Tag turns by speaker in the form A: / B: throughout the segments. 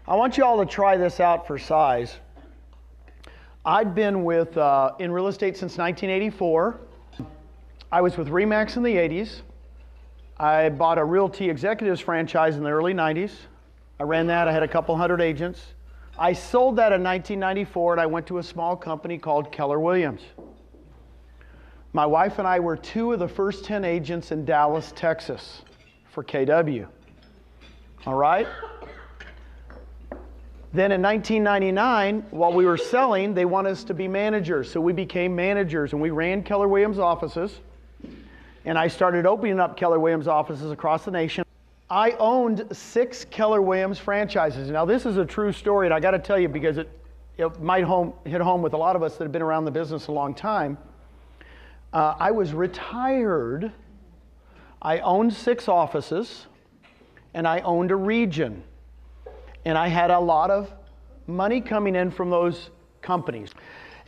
A: I want you all to try this out for size. I'd been with in real estate since 1984. I was with RE/MAX in the 80s. I bought a Realty Executives franchise in the early 90s. I ran that. I had a couple hundred agents. I sold that in 1994, and I went to a small company called Keller Williams. My wife and I were two of the first 10 agents in Dallas, Texas for KW. All right? Then in 1999, while we were selling, they wanted us to be managers. So we became managers, and we ran Keller Williams offices. And I started opening up Keller Williams offices across the nation. I owned 6 Keller Williams franchises. Now, this is a true story, and I got to tell you because it might hit home with a lot of us that have been around the business a long time. I was retired. I owned 6 offices, and I owned a region. And I had a lot of money coming in from those companies.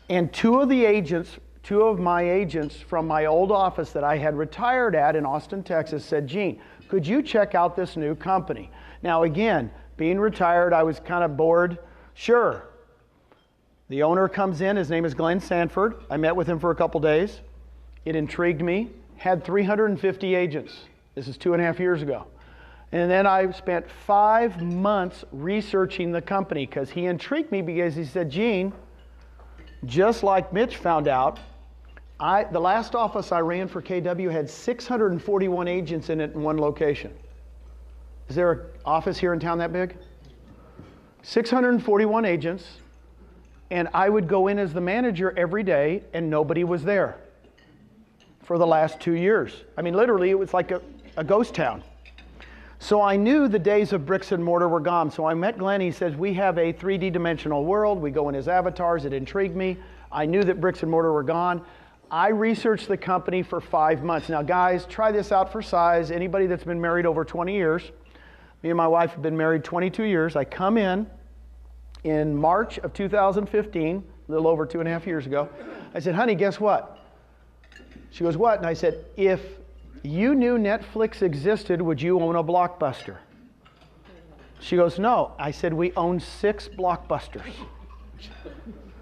A: And two of my agents from my old office that I had retired at in Austin, Texas said, Gene, could you check out this new company? Now again, being retired, I was kind of bored. Sure. The owner comes in, his name is Glenn Sanford. I met with him for a couple days. It intrigued me. Had 350 agents. This is 2.5 years ago. And then I spent 5 months researching the company because he intrigued me because he said, Gene, just like Mitch found out, the last office I ran for KW had 641 agents in it in one location. Is there an office here in town that big? 641 agents, and I would go in as the manager every day and nobody was there for the last 2 years. I mean, literally, it was like a ghost town. So I knew the days of bricks and mortar were gone. So I met Glenn. He says, we have a 3D dimensional world. We go in his avatars. It intrigued me. I knew that bricks and mortar were gone. I researched the company for 5 months. Now, guys, try this out for size. Anybody that's been married over 20 years, me and my wife have been married 22 years. I come in March of 2015, a little over 2.5 years ago. I said, honey, guess what? She goes, what? And I said, if you knew Netflix existed, would you own a Blockbuster? She goes, no. I said, we own 6 Blockbusters.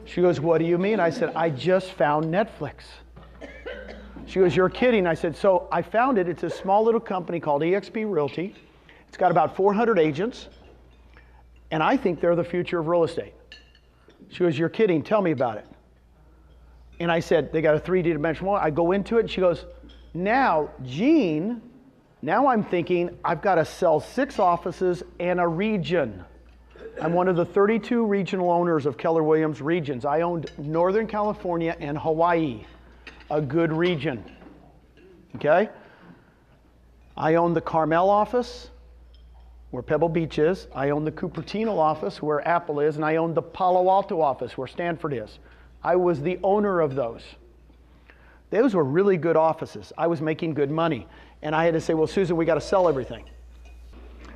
A: She goes, what do you mean? I said, I just found Netflix. She goes, you're kidding. I said, so I found it. It's a small little company called eXp Realty. It's got about 400 agents, and I think they're the future of real estate. She goes, you're kidding. Tell me about it. And I said, they got a 3D dimensional. I go into it, and she goes, now, Gene, now I'm thinking I've got to sell 6 offices and a region. I'm one of the 32 regional owners of Keller Williams regions. I owned Northern California and Hawaii, a good region. Okay? I own the Carmel office, where Pebble Beach is. I own the Cupertino office, where Apple is. And I own the Palo Alto office, where Stanford is. I was the owner of those. Those were really good offices. I was making good money. And I had to say, well, Susan, we got to sell everything.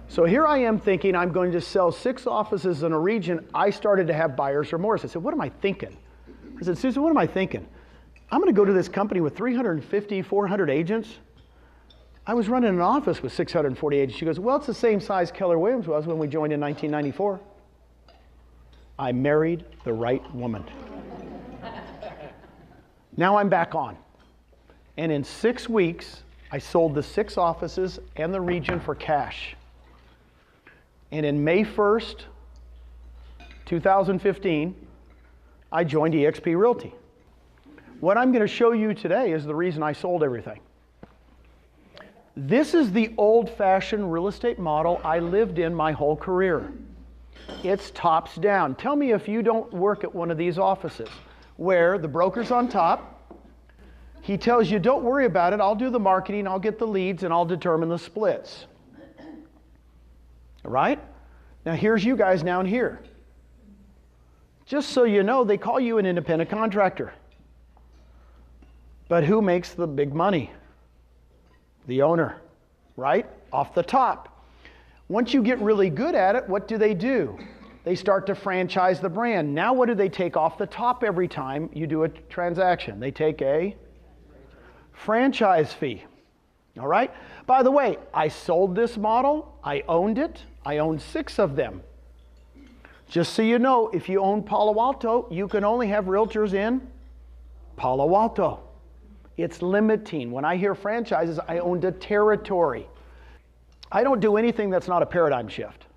A: So here I am thinking I'm going to sell 6 offices in a region. I started to have buyer's remorse. I said, what am I thinking? I said, Susan, what am I thinking? I'm going to go to this company with 350, 400 agents. I was running an office with 640 agents. She goes, well, it's the same size Keller Williams was when we joined in 1994. I married the right woman. Now I'm back on. And in 6 weeks, I sold the 6 offices and the region for cash. And in May 1st, 2015, I joined eXp Realty. What I'm going to show you today is the reason I sold everything. This is the old-fashioned real estate model I lived in my whole career. It's tops down. Tell me if you don't work at one of these offices where the broker's on top. He tells you, don't worry about it. I'll do the marketing, I'll get the leads, and I'll determine the splits. All right? Now here's you guys down here. Just so you know, they call you an independent contractor. But who makes the big money? The owner, right? Off the top. Once you get really good at it, what do? They start to franchise the brand. Now what do they take off the top every time you do a transaction? They take a franchise fee. All right? By the way, I sold this model. I owned it. I owned 6 of them. Just so you know, if you own Palo Alto, you can only have realtors in Palo Alto. It's limiting. When I hear franchises, I owned a territory. I don't do anything that's not a paradigm shift.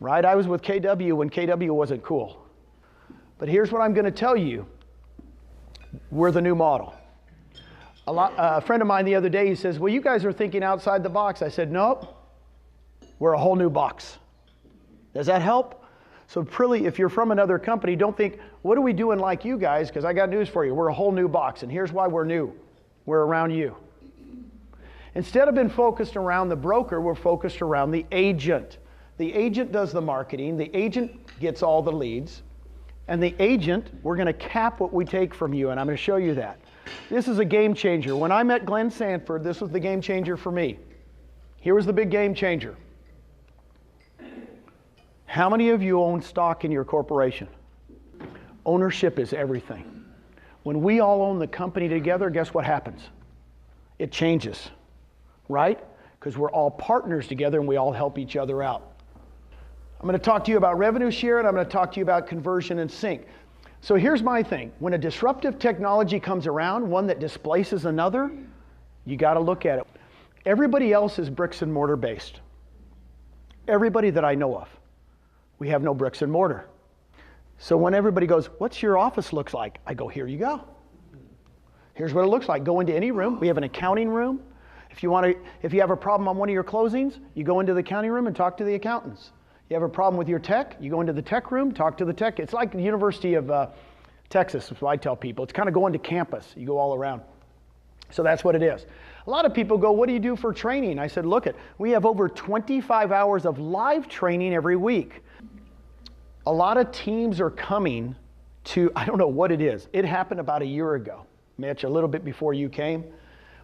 A: Right? I was with KW when KW wasn't cool. But here's what I'm going to tell you. We're the new model. A friend of mine the other day, he says, well, you guys are thinking outside the box. I said, nope. We're a whole new box. Does that help? So really, if you're from another company, don't think, what are we doing like you guys? Because I got news for you. We're a whole new box. And here's why we're new. We're around you. Instead of being focused around the broker, we're focused around the agent. The agent does the marketing. The agent gets all the leads. And the agent, we're going to cap what we take from you. And I'm going to show you that. This is a game changer. When I met Glenn Sanford, this was the game changer for me. Here was the big game changer. How many of you own stock in your corporation? Ownership is everything. When we all own the company together, guess what happens? It changes, right? Because we're all partners together and we all help each other out. I'm going to talk to you about revenue share and I'm going to talk to you about conversion and sync. So here's my thing. When a disruptive technology comes around, one that displaces another, you got to look at it. Everybody else is bricks and mortar based. Everybody that I know of. We have no bricks and mortar. So when everybody goes, what's your office looks like? I go, here you go. Here's what it looks like. Go into any room. We have an accounting room. If you have a problem on one of your closings, you go into the accounting room and talk to the accountants. You have a problem with your tech, you go into the tech room, talk to the tech. It's like the University of Texas, is what I tell people. It's kind of going to campus. You go all around. So that's what it is. A lot of people go, what do you do for training? I said, look, we have over 25 hours of live training every week. A lot of teams are coming to, I don't know what it is. It happened about a year ago, Mitch, a little bit before you came.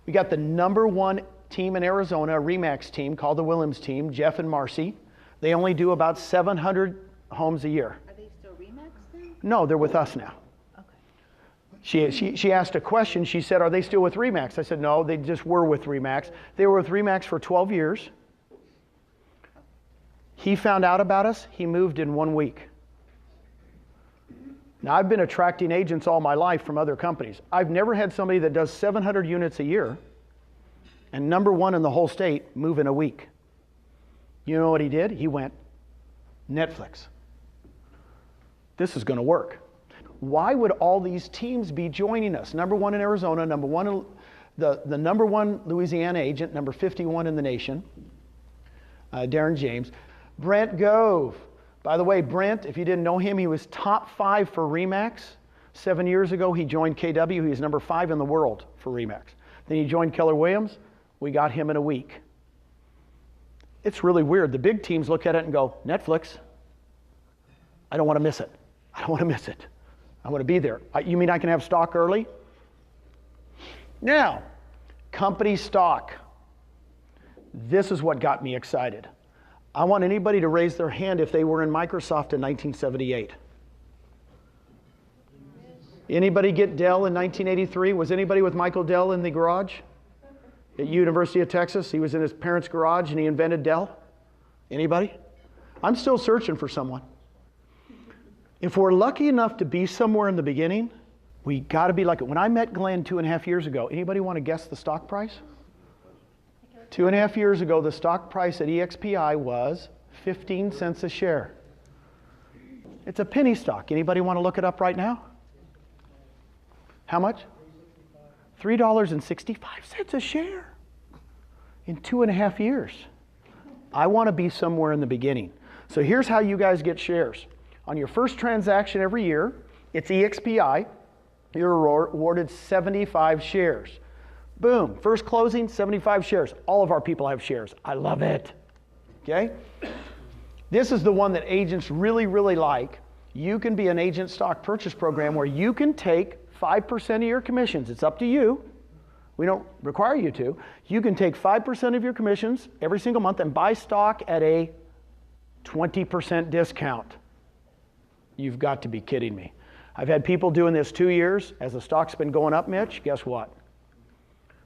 A: We got the #1 team in Arizona, a RE/MAX team called the Williams team, Jeff and Marcy. They only do about 700 homes a year.
B: Are they still RE/MAX then?
A: No, they're with us now. Okay. She asked a question. She said, are they still with RE/MAX? I said, no, they just were with RE/MAX. They were with RE/MAX for 12 years. He found out about us. He moved in 1 week. Now, I've been attracting agents all my life from other companies. I've never had somebody that does 700 units a year and #1 in the whole state move in a week. You know what he did? He went, Netflix. This is going to work. Why would all these teams be joining us? #1 in Arizona, #1 in the #1 Louisiana agent, number 51 in the nation, Darren James. Brent Gove. By the way, Brent, if you didn't know him, he was top 5 for RE/MAX. 7 years ago, he joined KW. He was number 5 in the world for RE/MAX. Then he joined Keller Williams. We got him in a week. It's really weird. The big teams look at it and go, Netflix, I don't want to miss it. I don't want to miss it. I want to be there. You mean I can have stock early? Now, company stock. This is what got me excited. I want anybody to raise their hand if they were in Microsoft in 1978. Anybody get Dell in 1983? Was anybody with Michael Dell in the garage? At University of Texas, he was in his parents' garage and he invented Dell. Anybody? I'm still searching for someone. If we're lucky enough to be somewhere in the beginning, we got to be like it. When I met Glenn 2.5 years ago, anybody want to guess the stock price? 2.5 years ago, the stock price at eXp was 15 cents a share. It's a penny stock. Anybody want to look it up right now? How much? $3.65 a share in 2.5 years. I want to be somewhere in the beginning. So here's how you guys get shares. On your first transaction every year, it's eXp. You're awarded 75 shares. Boom, first closing, 75 shares. All of our people have shares. I love it. Okay? This is the one that agents really, really like. You can be an agent stock purchase program where you can take 5% of your commissions. It's up to you. We don't require you to. You can take 5% of your commissions every single month and buy stock at a 20% discount. You've got to be kidding me. I've had people doing this 2 years. As the stock's been going up, Mitch, guess what?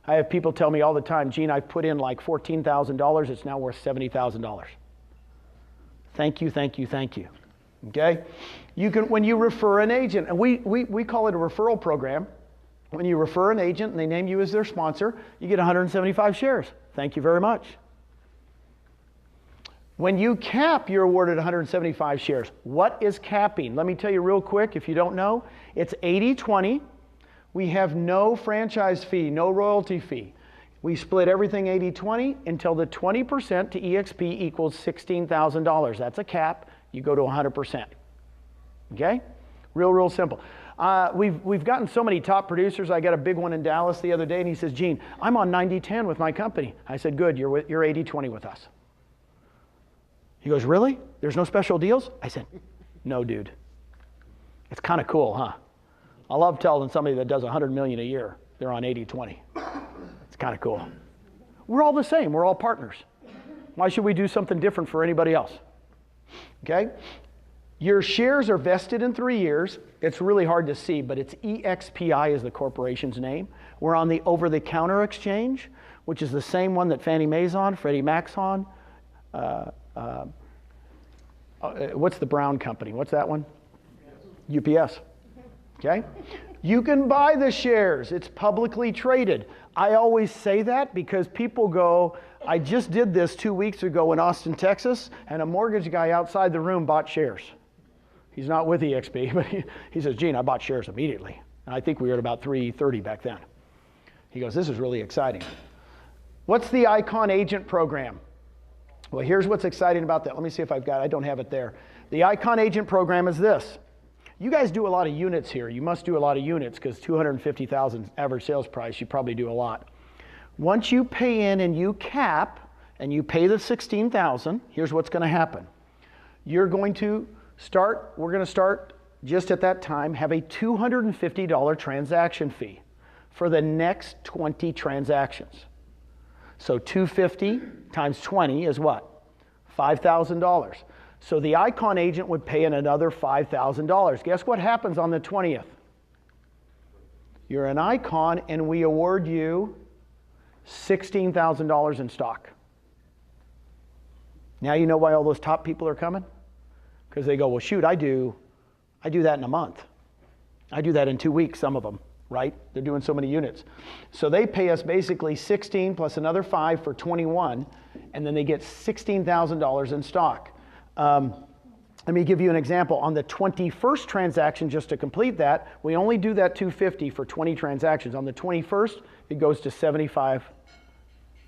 A: I have people tell me all the time, Gene, I've put in like $14,000. It's now worth $70,000. Thank you, thank you, thank you. Okay? You can, when you refer an agent, and we call it a referral program. When you refer an agent and they name you as their sponsor, you get 175 shares. Thank you very much. When you cap, you're awarded 175 shares. What is capping? Let me tell you real quick, if you don't know, it's 80-20. We have no franchise fee, no royalty fee. We split everything 80-20 until the 20% to eXp equals $16,000. That's a cap. You go to 100%. Okay? Real simple. We've gotten so many top producers. I got a big one in Dallas the other day, and he says, Gene, I'm on 90-10 with my company. I said, good, you're 80-20 with us. He goes, really? There's no special deals? I said, no, dude. It's kind of cool, huh? I love telling somebody that does $100 million a year, they're on 80-20. It's kind of cool. We're all the same. We're all partners. Why should we do something different for anybody else? Okay? Your shares are vested in 3 years. It's really hard to see, but it's eXpi is the corporation's name. We're on the over-the-counter exchange, which is the same one that Fannie Mae's on, Freddie Mac's on. What's the Brown company? What's that one? UPS. Okay? You can buy the shares. It's publicly traded. I always say that because people go, I just did this 2 weeks ago in Austin, Texas, and a mortgage guy outside the room bought shares. He's not with eXp, but he says, Gene, I bought shares immediately. And I think we were at about 330 back then. He goes, this is really exciting. What's the Icon Agent Program? Well, here's what's exciting about that. Let me see if I don't have it there. The Icon Agent Program is this. You guys do a lot of units here. You must do a lot of units because 250,000 average sales price, you probably do a lot. Once you pay in and you cap and you pay the 16,000, here's what's going to happen. We're going to start just at that time, have a $250 transaction fee for the next 20 transactions. So 250 times 20 is what? $5,000. So the Icon agent would pay in another $5,000. Guess what happens on the 20th? You're an Icon and we award you $16,000 in stock. Now you know why all those top people are coming? Because they go, well, shoot, I do that in a month. I do that in 2 weeks, some of them, right? They're doing so many units. So they pay us basically 16 plus another 5 for 21, and then they get $16,000 in stock. Let me give you an example. On the 21st transaction, just to complete that, we only do that 250 for 20 transactions. On the 21st, it goes to 75.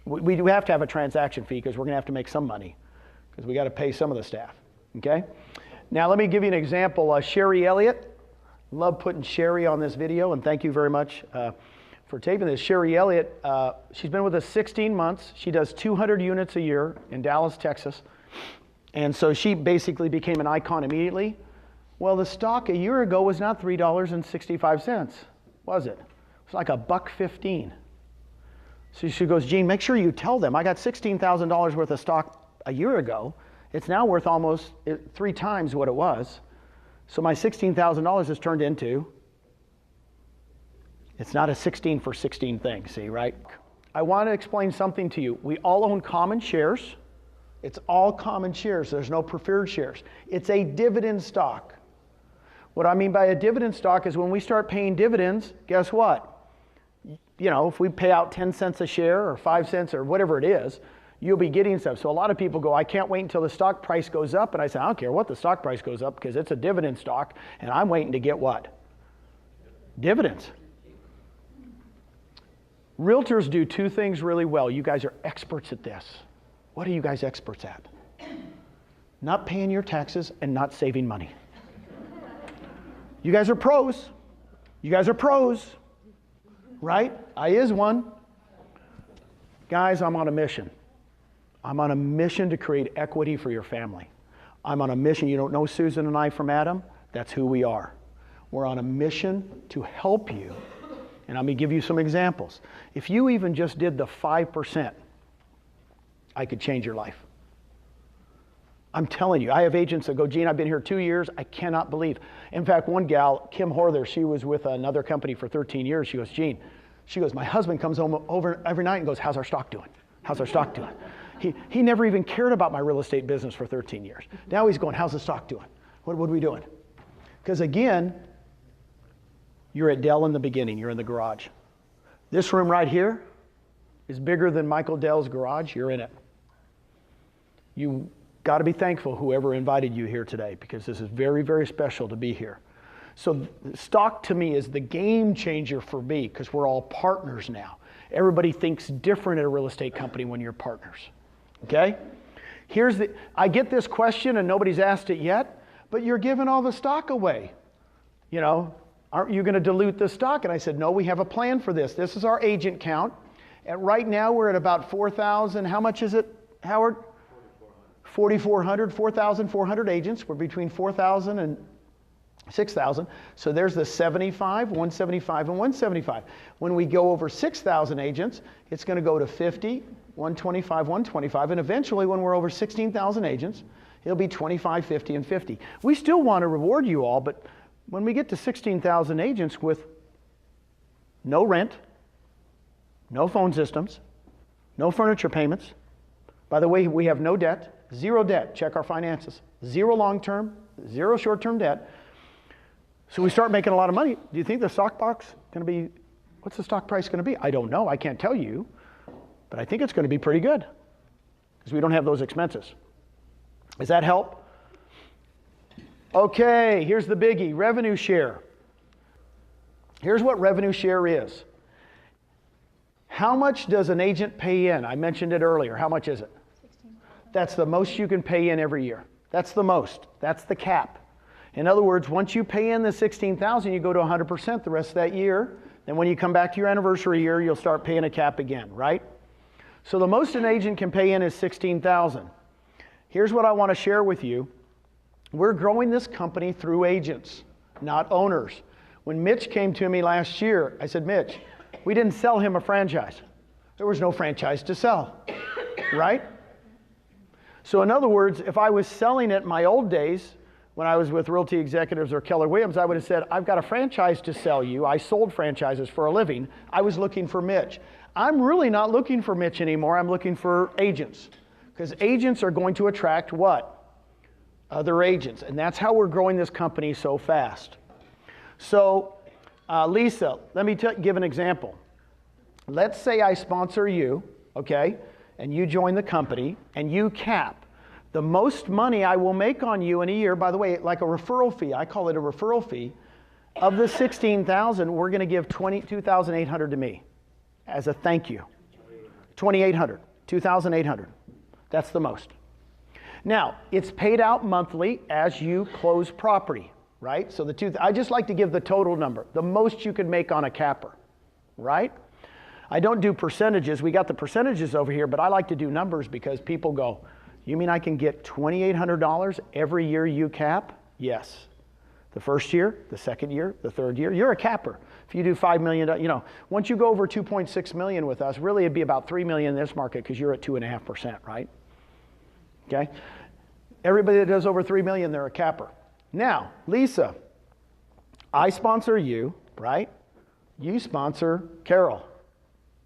A: We do have to have a transaction fee because we're going to have to make some money because we got to pay some of the staff. Okay? Now let me give you an example. Sherry Elliott, love putting Sherry on this video, and thank you very much for taping this. Sherry Elliott, she's been with us 16 months. She does 200 units a year in Dallas, Texas. And so she basically became an Icon immediately. Well, the stock a year ago was not $3.65, was it? It was like $1.15. So she goes, Gene, make sure you tell them I got $16,000 worth of stock a year ago. It's now worth almost 3 times what it was. So my $16,000 has turned into, it's not a 16 for 16 thing, see, right? I want to explain something to you. We all own common shares. It's all common shares. There's no preferred shares. It's a dividend stock. What I mean by a dividend stock is when we start paying dividends, guess what? You know, if we pay out 10 cents a share or 5 cents or whatever it is, you'll be getting stuff. So a lot of people go, I can't wait until the stock price goes up. And I say, I don't care what the stock price goes up because it's a dividend stock and I'm waiting to get what? Dividends. Realtors do 2 things really well. You guys are experts at this. What are you guys experts at? Not paying your taxes and not saving money. You guys are pros. You guys are pros, right? I is one. Guys, I'm on a mission. I'm on a mission to create equity for your family. I'm on a mission. You don't know Susan and I from Adam? That's who we are. We're on a mission to help you. And I'm going to give you some examples. If you even just did the 5%, I could change your life. I'm telling you, I have agents that go, Gene, I've been here 2 years. I cannot believe. In fact, one gal, Kim Horther, she was with another company for 13 years. She goes, Gene, my husband comes home over every night and goes, how's our stock doing? How's our stock doing? He never even cared about my real estate business for 13 years. Now he's going, how's the stock doing? What are we doing? Because again, you're at Dell in the beginning. You're in the garage. This room right here is bigger than Michael Dell's garage. You're in it. You got to be thankful whoever invited you here today, because this is very, very special to be here. So stock to me is the game changer for me, because we're all partners now. Everybody thinks different at a real estate company when you're partners. Okay? I get this question and nobody's asked it yet, but you're giving all the stock away. You know, aren't you going to dilute the stock? And I said, no, we have a plan for this. This is our agent count. And right now we're at about 4,000. How much is it, Howard? 4,400 agents. We're between 4,000 and 6,000. So there's the 75, 175, and 175. When we go over 6,000 agents, it's going to go to 50, 125, 125, and eventually when we're over 16,000 agents, it'll be 25, 50, and 50. We still want to reward you all, but when we get to 16,000 agents with no rent, no phone systems, no furniture payments, by the way, we have no debt, zero debt, check our finances, zero long-term, zero short-term debt. So we start making a lot of money. Do you think the stock box going to be, what's the stock price going to be? I don't know. I can't tell you. But I think it's going to be pretty good because we don't have those expenses. Does that help? Okay, here's the biggie, revenue share. Here's what revenue share is. How much does an agent pay in? I mentioned it earlier. How much is it? 16. That's the most you can pay in every year. That's the most. That's the cap. In other words, once you pay in the 16,000, you go to 100% the rest of that year. Then when you come back to your anniversary year, you'll start paying a cap again, right? So the most an agent can pay in is 16,000. Here's what I want to share with you. We're growing this company through agents, not owners. When Mitch came to me last year, I said, Mitch, we didn't sell him a franchise. There was no franchise to sell, right? So in other words, if I was selling it in my old days, when I was with Realty Executives or Keller Williams, I would have said, I've got a franchise to sell you. I sold franchises for a living. I was looking for Mitch. I'm really not looking for Mitch anymore. I'm looking for agents. Because agents are going to attract what? Other agents. And that's how we're growing this company so fast. So, Lisa, let me give an example. Let's say I sponsor you, okay, and you join the company, and you cap. The most money I will make on you in a year, by the way, like a referral fee, I call it a referral fee, of the 16,000, we're going to give 22,800 to me as a thank you. 2,800, 2,800. That's the most. Now, it's paid out monthly as you close property, right? So I just like to give the total number, the most you could make on a capper, right? I don't do percentages. We got the percentages over here, but I like to do numbers because people go, you mean I can get $2,800 every year you cap? Yes. The first year, the second year, the third year, you're a capper. If you do $5 million, you know, once you go over 2.6 million with us, really it'd be about 3 million in this market because you're at 2.5%, right? Okay? Everybody that does over 3 million, they're a capper. Now, Lisa, I sponsor you, right? You sponsor Carol,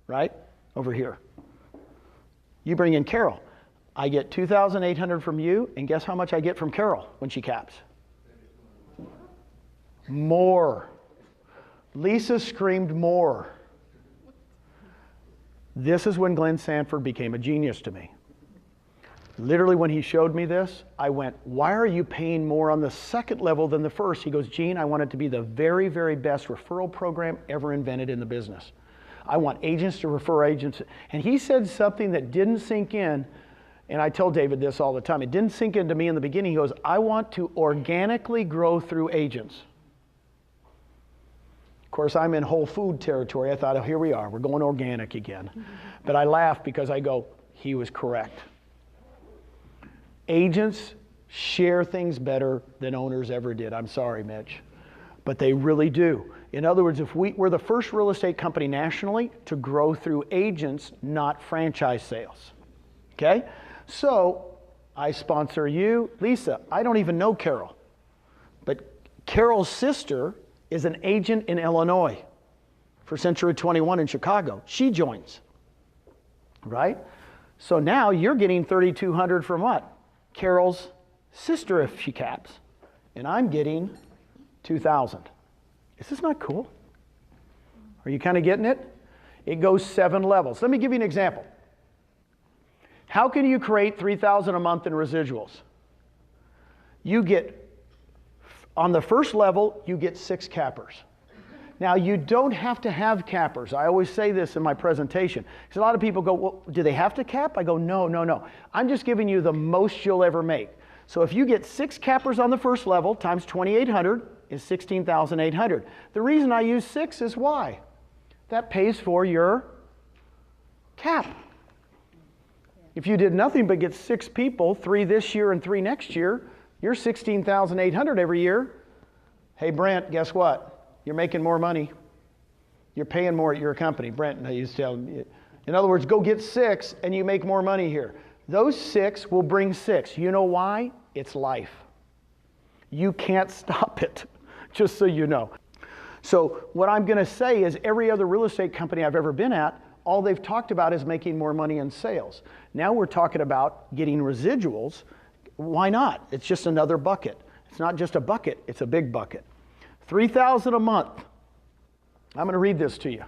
A: right? Over here. You bring in Carol. I get 2,800 from you, and guess how much I get from Carol when she caps? More. Lisa screamed more. This is when Glenn Sanford became a genius to me. Literally when he showed me this, I went, why are you paying more on the second level than the first? He goes, Gene, I want it to be the very, very best referral program ever invented in the business. I want agents to refer agents. And he said something that didn't sink in. And I tell David this all the time. It didn't sink into me in the beginning. He goes, I want to organically grow through agents. Of course, I'm in whole food territory. I thought, oh, here we are. We're going organic again. But I laugh because I go, he was correct. Agents share things better than owners ever did. I'm sorry, Mitch. But they really do. In other words, if we're the first real estate company nationally to grow through agents, not franchise sales. Okay? So, I sponsor you. Lisa, I don't even know Carol. But Carol's sister is an agent in Illinois for Century 21 in Chicago. She joins. Right? So now you're getting $3,200 from what? Carol's sister if she caps. And I'm getting $2,000. Is this not cool? Are you kind of getting it? It goes 7 levels. Let me give you an example. How can you create $3,000 a month in residuals? You get, on the first level, you get 6 cappers. Now, you don't have to have cappers. I always say this in my presentation. Because a lot of people go, well, do they have to cap? I go, no, no, no. I'm just giving you the most you'll ever make. So if you get 6 cappers on the first level times 2,800 is 16,800. The reason I use 6 is why? That pays for your cap. If you did nothing but get 6 people, 3 this year and 3 next year, you're 16,800 every year. Hey, Brent, guess what? You're making more money. You're paying more at your company. Brent, I used to tell him. In other words, go get 6 and you make more money here. Those 6 will bring 6. You know why? It's life. You can't stop it, just so you know. So what I'm going to say is every other real estate company I've ever been at, all they've talked about is making more money in sales. Now we're talking about getting residuals. Why not? It's just another bucket. It's not just a bucket, it's a big bucket. $3,000 a month. I'm going to read this to you.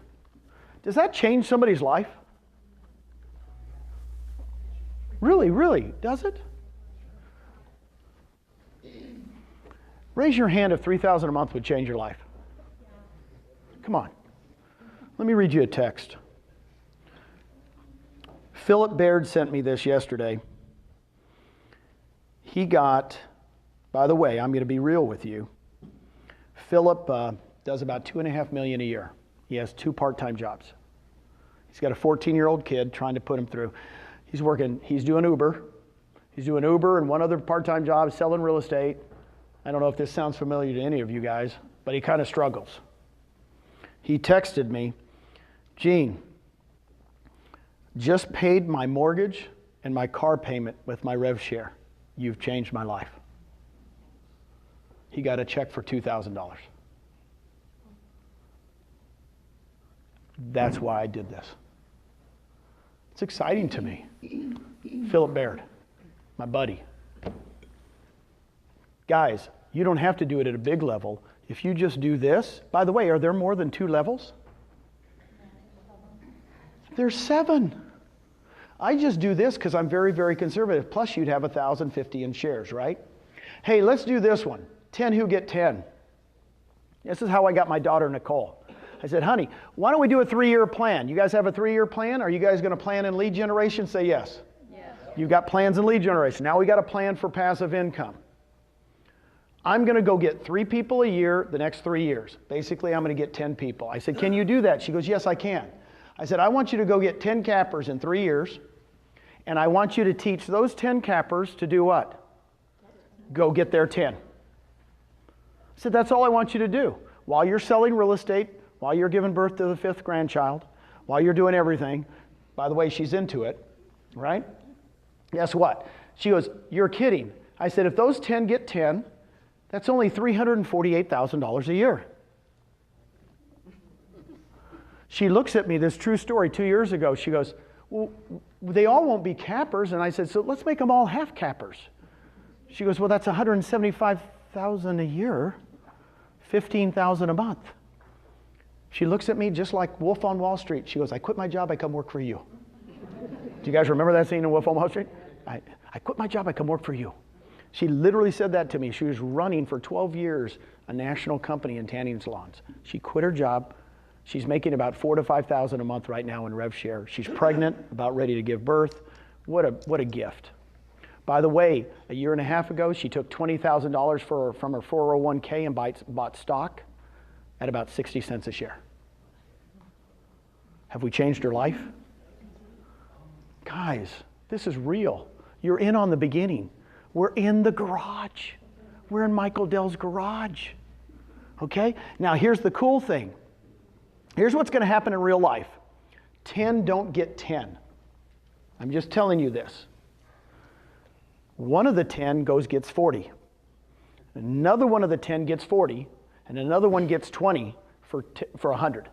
A: Does that change somebody's life? Really, really, does it? Raise your hand if $3,000 a month would change your life. Come on. Let me read you a text. Philip Baird sent me this yesterday. He got, by the way, I'm going to be real with you. Philip does about $2.5 million a year. He has 2 part-time jobs. He's got a 14-year-old kid trying to put him through. He's doing Uber. He's doing Uber and 1 other part-time job selling real estate. I don't know if this sounds familiar to any of you guys, but he kind of struggles. He texted me, Gene, just paid my mortgage and my car payment with my rev share. You've changed my life. He got a check for $2,000. That's why I did this. It's exciting to me. Philip Baird, my buddy. Guys, you don't have to do it at a big level. If you just do this, by the way, are there more than 2 levels? There's 7. I just do this because I'm very, very conservative. Plus, you'd have 1,050 in shares, right? Hey, let's do this one. 10 who get 10. This is how I got my daughter, Nicole. I said, honey, why don't we do a 3-year plan? You guys have a 3-year plan? Are you guys going to plan in lead generation? Say yes. Yes. You've got plans in lead generation. Now we got a plan for passive income. I'm going to go get 3 people a year the next 3 years. Basically, I'm going to get 10 people. I said, can you do that? She goes, yes, I can. I said, I want you to go get 10 cappers in 3 years, and I want you to teach those 10 cappers to do what? Go get their 10. I said, that's all I want you to do. While you're selling real estate, while you're giving birth to the 5th grandchild, while you're doing everything, by the way, she's into it, right? Guess what? She goes, you're kidding. I said, if those 10 get 10, that's only $348,000 a year. She looks at me, this true story, 2 years ago. She goes, well, they all won't be cappers. And I said, so let's make them all half cappers. She goes, well, that's $175,000 a year, $15,000 a month. She looks at me just like Wolf on Wall Street. She goes, I quit my job, I come work for you. Do you guys remember that scene in Wolf on Wall Street? I quit my job, I come work for you. She literally said that to me. She was running for 12 years a national company in tanning salons. She quit her job. She's making about $4,000 to $5,000 a month right now in rev share. She's pregnant, about ready to give birth. What a gift. By the way, a year and a half ago, she took $20,000 from her 401k and bought stock at about 60 cents a share. Have we changed her life? Guys, this is real. You're in on the beginning. We're in the garage. We're in Michael Dell's garage. Okay? Now here's the cool thing. Here's what's going to happen in real life. 10 don't get 10. I'm just telling you this. One of the 10 gets 40. Another one of the 10 gets 40. And another one gets 20 for 100.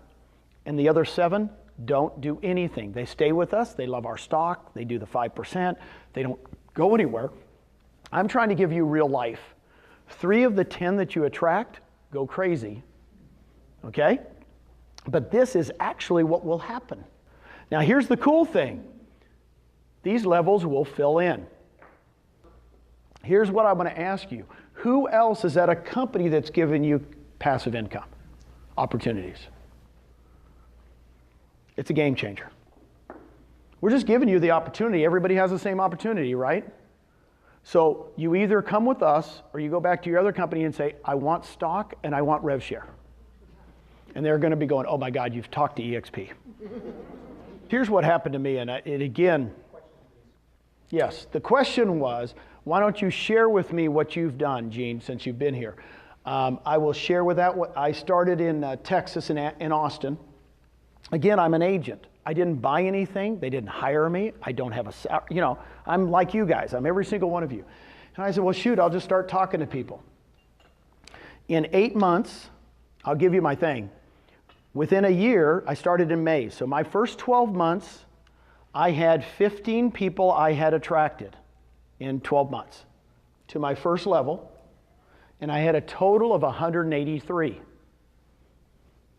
A: And the other 7 don't do anything. They stay with us. They love our stock. They do the 5%. They don't go anywhere. I'm trying to give you real life. 3 of the 10 that you attract go crazy, okay? But this is actually what will happen. Now here's the cool thing. These levels will fill in. Here's what I'm going to ask you. Who else is at a company that's giving you passive income opportunities? It's a game changer. We're just giving you the opportunity. Everybody has the same opportunity, right? So you either come with us or you go back to your other company and say, I want stock and I want rev share. And they're going to be going, oh my God, you've talked to eXp. Here's what happened to me, and it again, yes, the question was, why don't you share with me what you've done, Gene, since you've been here? I will share with that. I started in Texas, in Austin. Again, I'm an agent. I didn't buy anything. They didn't hire me. I don't have a, I'm like you guys. I'm every single one of you. And I said, well, shoot, I'll just start talking to people. In 8 months, I'll give you my thing. Within a year, I started in May. So my first 12 months, I had 15 people I had attracted in 12 months to my first level. And I had a total of 183.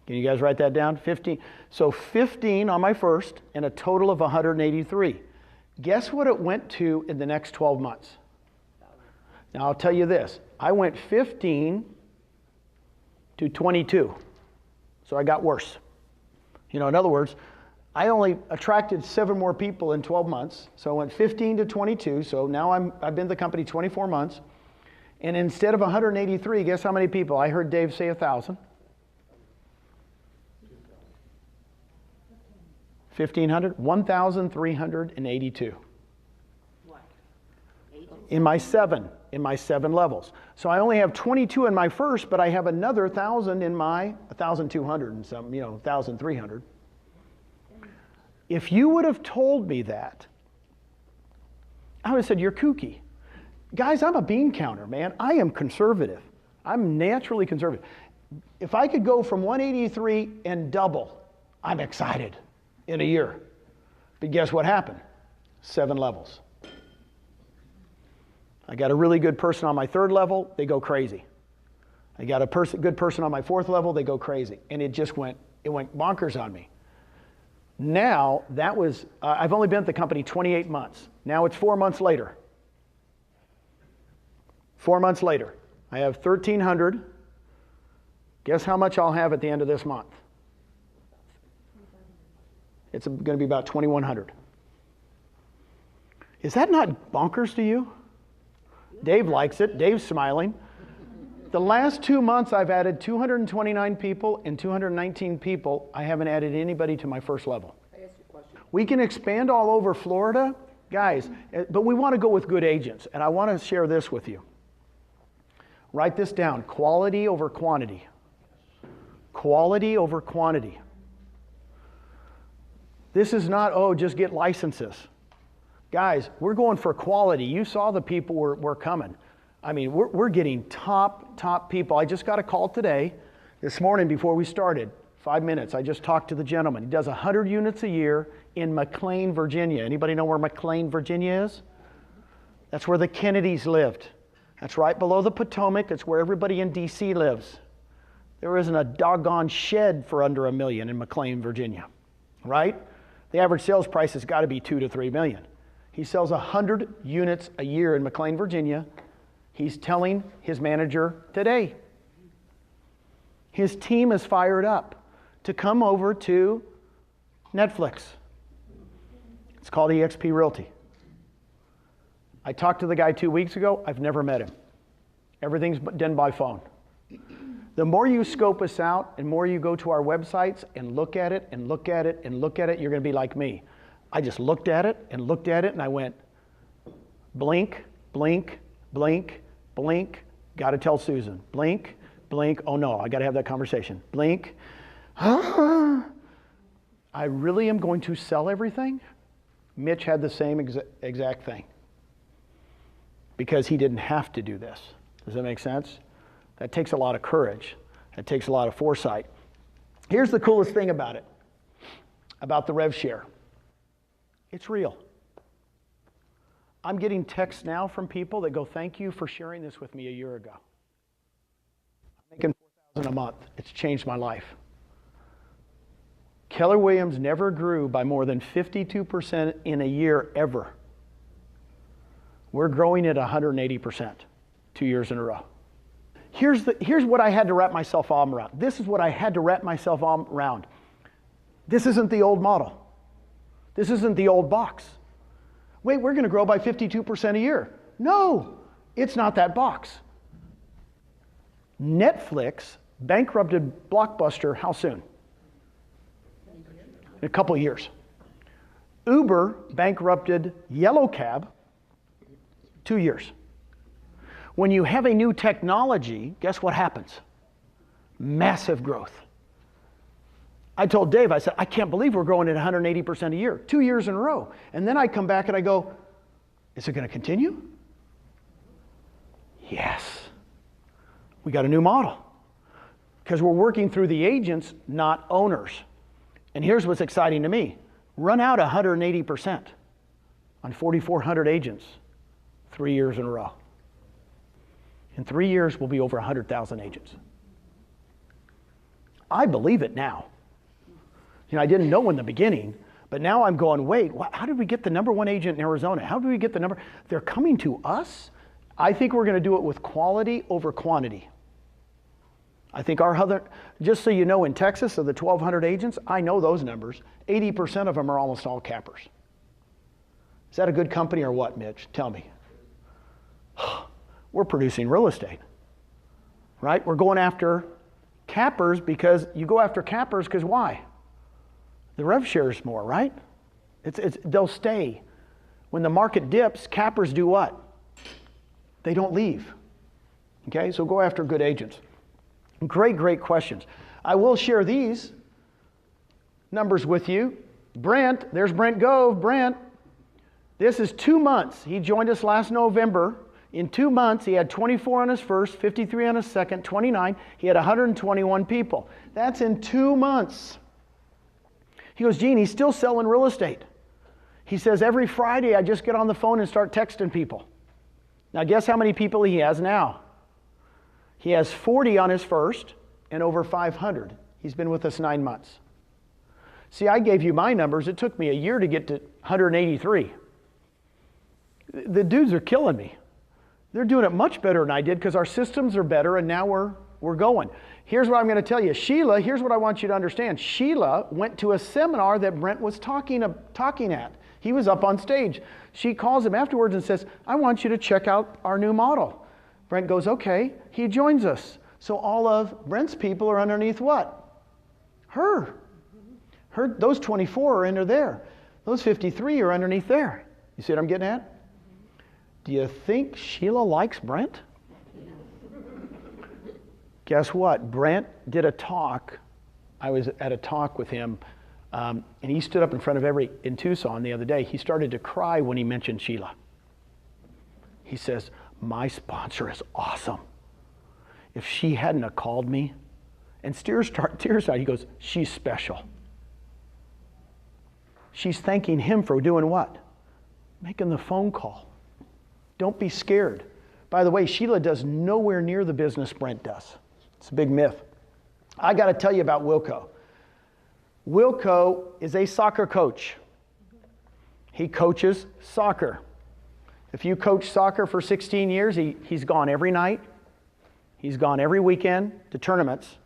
A: Can you guys write that down? 15. So 15 on my first and a total of 183. Guess what it went to in the next 12 months? Now I'll tell you this. I went 15 to 22. So I got worse. In other words, I only attracted 7 more people in 12 months. So I went 15 to 22. So now I've been at the company 24 months. And instead of 183, guess how many people? I heard Dave say 1,000. 1,500? 1,382. In my seven levels. So I only have 22 in my first, but I have another 1,000 in my 1,200 and some, 1,300. If you would have told me that, I would have said, you're kooky. Guys, I'm a bean counter, man. I am conservative. I'm naturally conservative. If I could go from 183 and double, I'm excited in a year. But guess what happened? 7 levels. I got a really good person on my 3rd level, they go crazy. I got a good person on my 4th level, they go crazy. And it went bonkers on me. Now, that was, I've only been at the company 28 months. Now it's 4 months later. 4 months later, I have 1,300. Guess how much I'll have at the end of this month? It's going to be about 2,100. Is that not bonkers to you? Dave likes it. Dave's smiling. The last 2 months, I've added 229 people and 219 people. I haven't added anybody to my first level. I ask you a question. We can expand all over Florida, guys, but we want to go with good agents. And I want to share this with you. Write this down. Quality over quantity. Quality over quantity. This is not, oh, just get licenses. Guys, we're going for quality. You saw the people we're coming. I mean, we're getting top people. I just got a call today, this morning before we started, 5 minutes. I just talked to the gentleman. He does 100 units a year in McLean, Virginia. Anybody know where McLean, Virginia is? That's where the Kennedys lived. That's right below the Potomac. It's where everybody in D.C. lives. There isn't a doggone shed for under $1 million in McLean, Virginia, right? The average sales price has got to be $2 to $3 million. He sells 100 units a year in McLean, Virginia. He's telling his manager today. His team is fired up to come over to Netflix. It's called eXp Realty. I talked to the guy 2 weeks ago. I've never met him. Everything's done by phone. The more you scope us out and more you go to our websites and look at it and look at it and look at it, you're going to be like me. I just looked at it and I went, blink, blink, blink, blink, got to tell Susan. Blink, blink, oh no, I got to have that conversation. Blink, I really am going to sell everything? Mitch had the same exact thing because he didn't have to do this. Does that make sense? That takes a lot of courage. That takes a lot of foresight. Here's the coolest thing about it. about the rev share. It's real. I'm getting texts now from people that go, thank you for sharing this with me a year ago. I'm making $4,000 a month. It's changed my life. Keller Williams never grew by more than 52% in a year ever. We're growing at 180% 2 years in a row. Here's what I had to wrap myself arm around. This is what I had to wrap myself arm around. This isn't the old model. This isn't the old box. Wait, we're going to grow by 52% a year. No, it's not that box. Netflix bankrupted Blockbuster how soon? In a couple of years. Uber bankrupted Yellow Cab 2 years. When you have a new technology, guess what happens? Massive growth. I told Dave, I said, I can't believe we're growing at 180% a year, 2 years in a row. And then I come back and I go, is it going to continue? Yes. We got a new model. Because we're working through the agents, not owners. And here's what's exciting to me. Run out 180% on 4,400 agents 3 years in a row. In 3 years, we'll be over 100,000 agents. I believe it now. You know, I didn't know in the beginning, but now I'm going, wait, how did we get the #1 agent in Arizona? How did we get the number? They're coming to us. I think we're going to do it with quality over quantity. I think our other, just so you know, in Texas, of the 1,200 agents, I know those numbers. 80% of them are almost all cappers. Is that a good company or what, Mitch? Tell me. We're producing real estate, right? We're going after cappers because you go after cappers because why? The rev share is more, right? They'll stay. When the market dips, cappers do what? They don't leave. Okay, so go after good agents. Great, great questions. I will share these numbers with you. Brent, there's Brent Gove. Brent, this is 2 months. He joined us last November. In 2 months, he had 24 on his first, 53 on his second, 29. He had 121 people. That's in 2 months. He goes, Gene, he's still selling real estate. He says, every Friday I just get on the phone and start texting people. Now guess how many people he has now? He has 40 on his first and over 500. He's been with us 9 months. See, I gave you my numbers. It took me a year to get to 183. The dudes are killing me. They're doing it much better than I did because our systems are better and now we're going. Here's what I'm going to tell you. Sheila, here's what I want you to understand. Sheila went to a seminar that Brent was talking at. He was up on stage. She calls him afterwards and says, I want you to check out our new model. Brent goes, okay. He joins us. So all of Brent's people are underneath what? Her. Those 24 are under there. Those 53 are underneath there. You see what I'm getting at? Do you think Sheila likes Brent? Guess what? Brent did a talk. I was at a talk with him, and he stood up in front of in Tucson the other day. He started to cry when he mentioned Sheila. He says, my sponsor is awesome. If she hadn't have called me, and tears started, he goes, she's special. She's thanking him for doing what? Making the phone call. Don't be scared. By the way, Sheila does nowhere near the business Brent does. It's a big myth. I got to tell you about Wilco. Wilco is a soccer coach. He coaches soccer. If you coach soccer for 16 years, he's gone every night. He's gone every weekend to tournaments.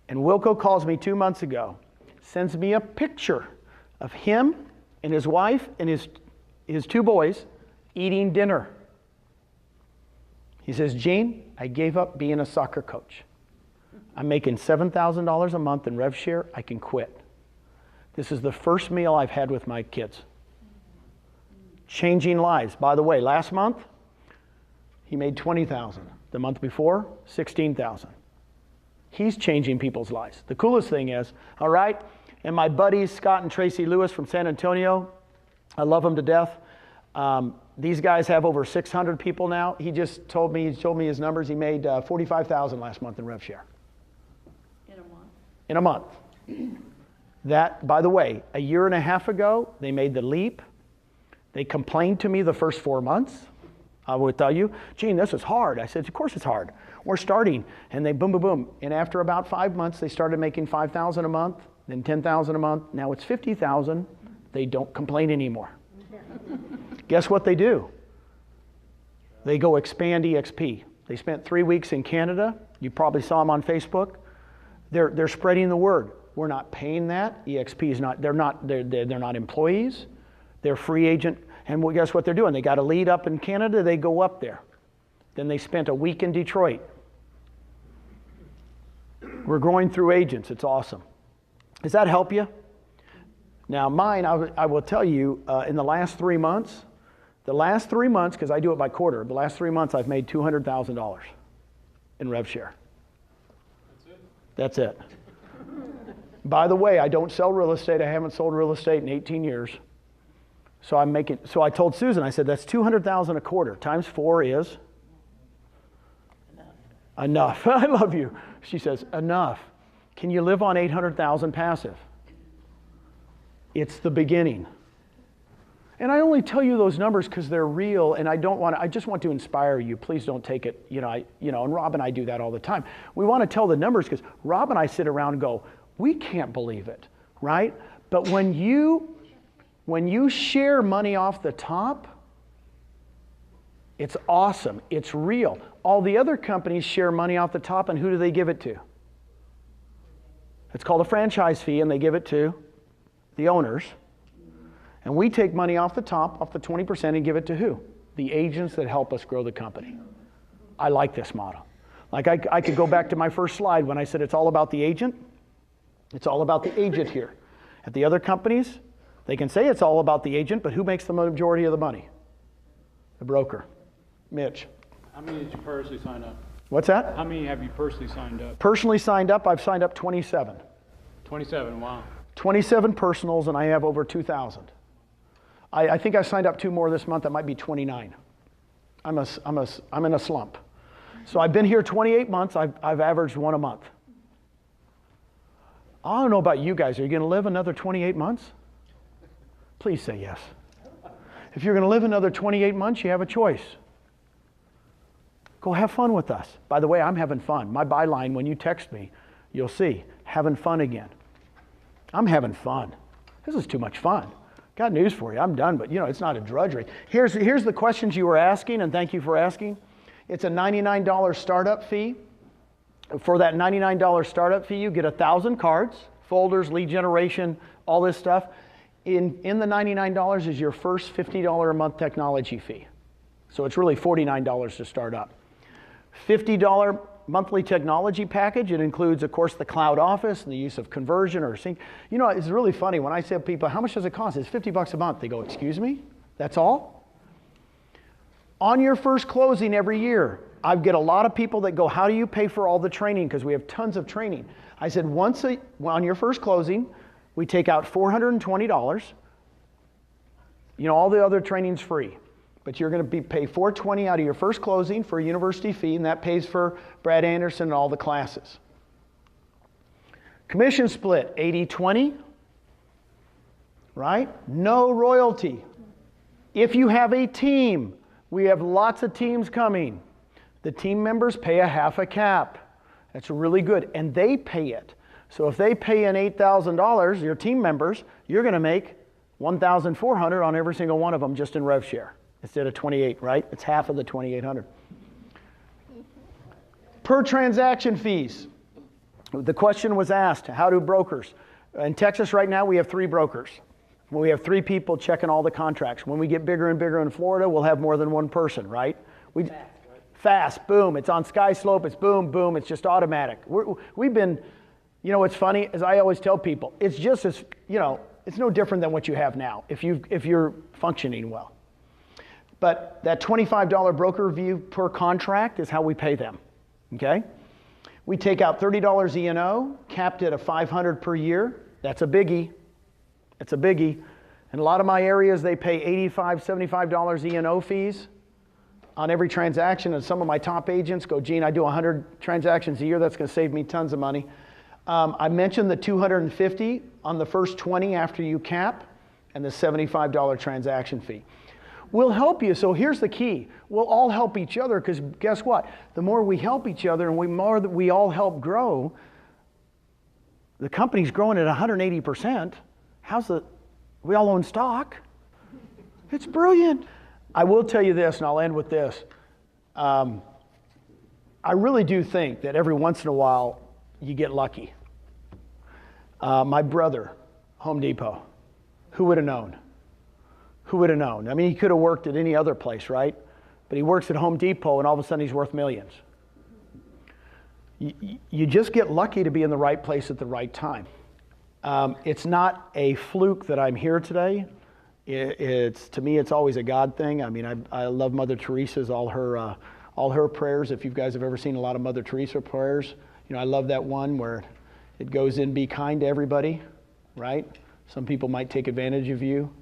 A: And Wilco calls me 2 months ago, sends me a picture of him and his wife and his 2 boys eating dinner. He says, Gene, I gave up being a soccer coach. I'm making $7,000 a month in rev share. I can quit. This is the first meal I've had with my kids. Changing lives. By the way, last month, he made $20,000. The month before, $16,000. He's changing people's lives. The coolest thing is, all right, and my buddies, Scott and Tracy Lewis from San Antonio, I love them to death. These guys have over 600 people now. He just told me his numbers. He made $45,000 last month in rev share.
B: In a month?
A: In a month. That, by the way, a year and a half ago, they made the leap. They complained to me the first 4 months. I would tell you, Gene, this is hard. I said, of course it's hard. We're starting. And they boom, boom, boom. And after about 5 months, they started making $5,000 a month, then $10,000 a month. Now it's $50,000. They don't complain anymore. Guess what they do? They go expand eXp. They spent 3 weeks in Canada. You probably saw them on Facebook. They're spreading the word. We're not paying that. eXp is not. They're not employees. They're free agent. And well, guess what they're doing? They got a lead up in Canada. They go up there. Then they spent a week in Detroit. We're growing through agents. It's awesome. Does that help you? Now mine, I will tell you, in the last 3 months, because I do it by quarter, the last 3 months I've made $200,000 in rev share. That's it. By the way, I don't sell real estate. I haven't sold real estate in 18 years. So I told Susan, I said, that's $200,000 a quarter. Times 4 is? Enough. I love you. She says, enough. Can you live on 800,000 passive? It's the beginning. And I only tell you those numbers because they're real, and I just want to inspire you. Please don't take it, and Rob and I do that all the time. We want to tell the numbers because Rob and I sit around and go, we can't believe it, right? But when you share money off the top, it's awesome. It's real. All the other companies share money off the top, and who do they give it to? It's called a franchise fee, and they give it to the owners. And we take money off the top, off the 20%, and give it to who? The agents that help us grow the company. I like this model. Like I could go back to my first slide when I said it's all about the agent. It's all about the agent here. At the other companies, they can say it's all about the agent, but who makes the majority of the money? The broker. Mitch.
B: How many did you personally sign up?
A: What's that?
B: How many have you personally signed up?
A: Personally signed up, I've signed up 27.
B: 27, wow. 27
A: personals, and I have over 2,000. I think I signed up 2 more this month. That might be 29. I'm in a slump. So I've been here 28 months. I've averaged 1 a month. I don't know about you guys. Are you going to live another 28 months? Please say yes. If you're going to live another 28 months, you have a choice. Go have fun with us. By the way, I'm having fun. My byline, when you text me, you'll see, having fun again. I'm having fun. This is too much fun. Got news for you. I'm done, but it's not a drudgery. Here's the questions you were asking, and thank you for asking. It's a $99 startup fee. For that $99 startup fee, you get 1,000 cards, folders, lead generation, all this stuff. In the $99 is your first $50 a month technology fee. So it's really $49 to start up. $50 monthly technology package. It includes, of course, the cloud office and the use of conversion or sync. It's really funny when I say to people, how much does it cost? It's $50 a month. They go, excuse me? That's all? On your first closing every year, I get a lot of people that go, how do you pay for all the training? Because we have tons of training. I said, on your first closing, we take out $420. All the other training's free. But you're going to pay $420 out of your first closing for a university fee, and that pays for Brad Anderson and all the classes. Commission split, 80-20, right? No royalty. If you have a team, we have lots of teams coming. The team members pay a half a cap. That's really good, and they pay it. So if they pay in $8,000, your team members, you're going to make $1,400 on every single one of them just in rev share. Instead of 28, right? It's half of the 2,800. Per transaction fees. The question was asked, how do brokers? In Texas right now, we have 3 brokers. We have 3 people checking all the contracts. When we get bigger and bigger in Florida, we'll have more than 1 person, right? Fast, boom. It's on Sky Slope. It's boom, boom. It's just automatic. We've been, what's funny is I always tell people, it's just as, it's no different than what you have now if you're functioning well. But that $25 broker fee per contract is how we pay them, okay? We take out $30 E&O, capped at a $500 per year. That's a biggie. It's a biggie. In a lot of my areas, they pay $85, $75 E&O fees on every transaction, and some of my top agents go, Gene, I do 100 transactions a year. That's going to save me tons of money. I mentioned the 250 on the first 20 after you cap, and the $75 transaction fee. We'll help you. So here's the key. We'll all help each other, because guess what? The more we help each other and the more that we all help grow, the company's growing at 180%. We all own stock. It's brilliant. I will tell you this, and I'll end with this. I really do think that every once in a while you get lucky. My brother, Home Depot, who would have known? Who would have known? I mean, he could have worked at any other place, right? But he works at Home Depot, and all of a sudden he's worth millions. You just get lucky to be in the right place at the right time. It's not a fluke that I'm here today. To me, it's always a God thing. I mean, I love Mother Teresa's, all her prayers. If you guys have ever seen a lot of Mother Teresa prayers, I love that one where it goes in, be kind to everybody, right? Some people might take advantage of you,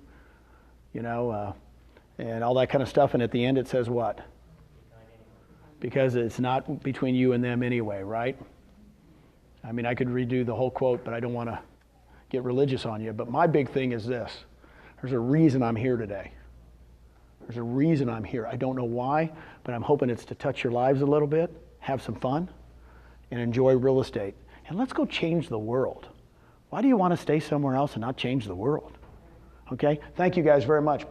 A: and all that kind of stuff. And at the end, it says what? Because it's not between you and them anyway, right? I mean, I could redo the whole quote, but I don't want to get religious on you. But my big thing is this. There's a reason I'm here today. There's a reason I'm here. I don't know why, but I'm hoping it's to touch your lives a little bit, have some fun, and enjoy real estate. And let's go change the world. Why do you want to stay somewhere else and not change the world? Okay? Thank you guys very much.